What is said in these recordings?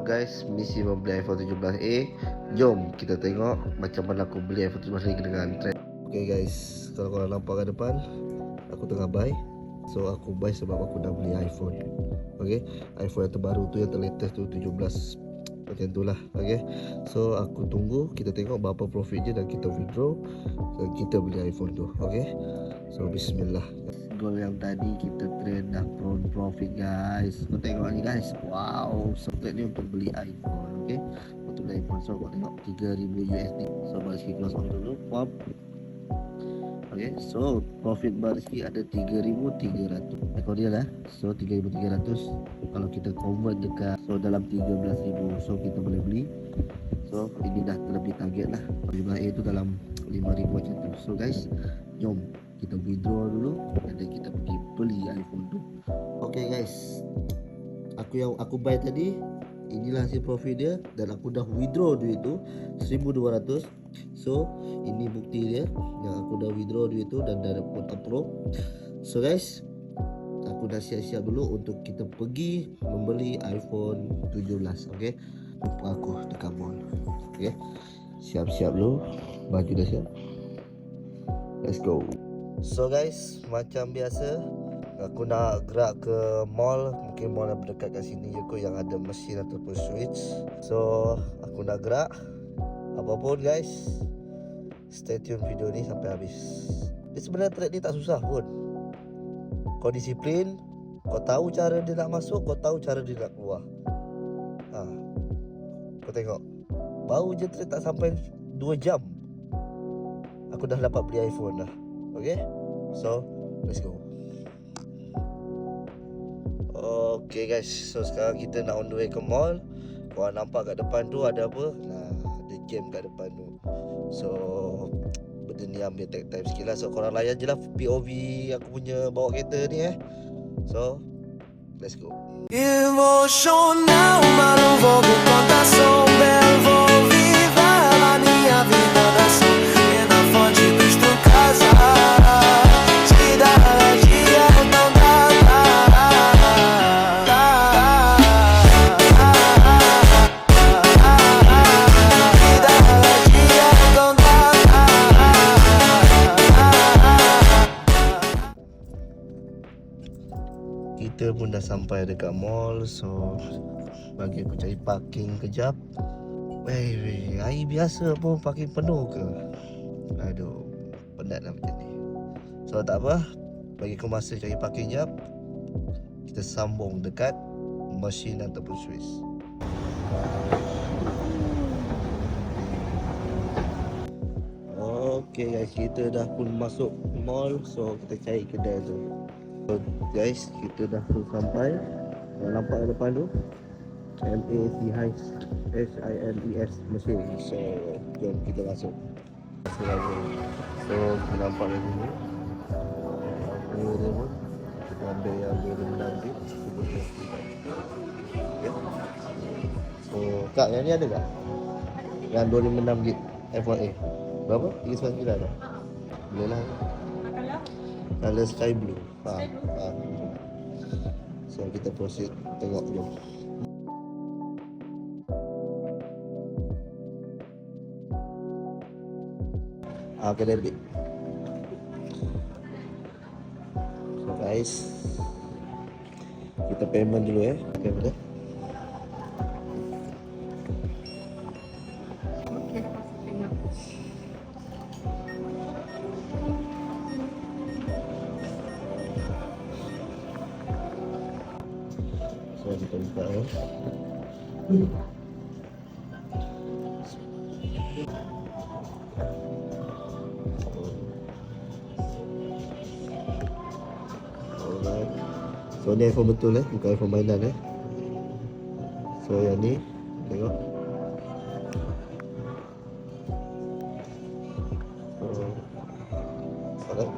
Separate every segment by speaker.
Speaker 1: guys, misi membeli iPhone 17a. Jom kita tengok macam mana aku beli iPhone 17a dengan trend. Okay guys, kalau korang nampak kat depan, aku tengah buy. So aku buy sebab aku dah beli iPhone. Okay, iPhone yang terbaru tu, yang terlatest tu 17 macam tu lah. Okay, so aku tunggu, kita tengok berapa profit je dan kita withdraw dan kita beli iPhone tu. Okay, so bismillah. Goal yang tadi kita trade dah profit guys. Kau tengok ni guys. Wow, so trade ni untuk beli iPhone. Okay, untuk beli iPhone. So kau tengok 3000 USD. So Barizki close on dulu. Pop. Okay, so profit Barizki ada 3300. Ekor dia lah. So 3300. Kalau kita convert dekat, so dalam 13000. So kita boleh beli. So ini dah terlebih target lah. Jumlah A tu dalam 5000 macam tu. So guys, jom kita withdraw dulu dan kita pergi beli iPhone tu. Okay guys, aku buy tadi, inilah hasil profit dia dan aku dah withdraw duit tu 1200. So ini bukti dia yang aku dah withdraw duit tu dan dah dapat approve. So guys, aku dah siap-siap dulu untuk kita pergi membeli iPhone 17. Okay, jumpa aku dekat mall. Okay, siap-siap dulu, baju dah siap, let's go. So guys, macam biasa aku nak gerak ke mall. Mungkin mall yang berdekat kat sini je kot yang ada mesin ataupun switch. So aku nak gerak. Apapun guys, stay tune video ni sampai habis. Dia sebenarnya trade ni tak susah pun. Kau disiplin, kau tahu cara dia nak masuk, kau tahu cara dia nak keluar. Kau tengok, baru je trade tak sampai 2 jam aku dah dapat beli iPhone dah. Okay, so let's go. Okay guys, so sekarang kita nak on the way ke mall. Korang nampak kat depan tu ada apa? Nah, ada game kat depan tu. So benda ni ambil take time sikit lah. So korang layan je lah POV aku punya bawa kereta ni So let's go.
Speaker 2: Emocional, ma non voglio contação, bel vou viver a minha vida da sol e na fonte dos tu casa.
Speaker 1: Kita pun dah sampai dekat mall. So bagi aku cari parking kejap. Hari biasa pun parking penuh ke? Aduh, penat lah macam ni. So tak apa, bagi aku masa cari parking jap. Kita sambung dekat mesin ataupun switch. Okay guys, kita dah pun masuk mall. So kita cari kedai tu. So guys, kita dah pun sampai. Nampak depan tu MACHILES mesin. So jom kita masuk. So kita nampak dari sini. Ini dia pun ambil yang RM26. So kak, yang ni ada tak? Yang RM26 iPhone A berapa? 399 tak? Boleh lah. Color sky blue. So kita proceed, tengok dulu. Okay, debit. So guys, kita payment dulu Okay, boleh? So kita buka Alright. So ni iPhone betul bukan iPhone mainan So yang ni tengok. Alright.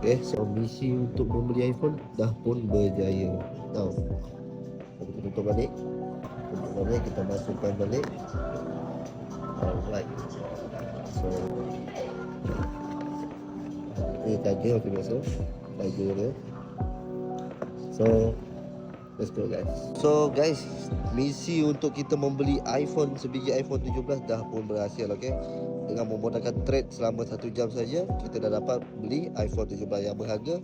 Speaker 1: Okay, so misi untuk membeli iPhone dah pun berjaya. Now kita tutup balik. Kita masukkan balik. Alright. So ini charger macam biasa. Charger dia. So Let's go guys. So guys, misi untuk kita membeli iPhone, sebiji iPhone 17 dah pun berhasil, okay? Dengan memodalkan trade selama 1 jam saja, kita dah dapat beli iPhone 17 yang berharga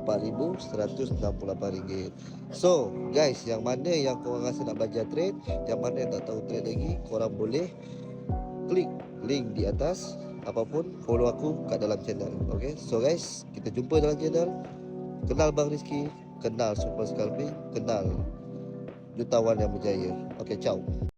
Speaker 1: RM4,168. So guys, yang mana yang korang rasa nak belajar trade, yang mana yang tak tahu trade lagi, korang boleh klik link di atas, apapun follow aku kat dalam channel. Okay, so guys, kita jumpa dalam channel. Kenal Bang Rizky, kenal Super Scalping, kenal jutawan yang berjaya. Okay, ciao.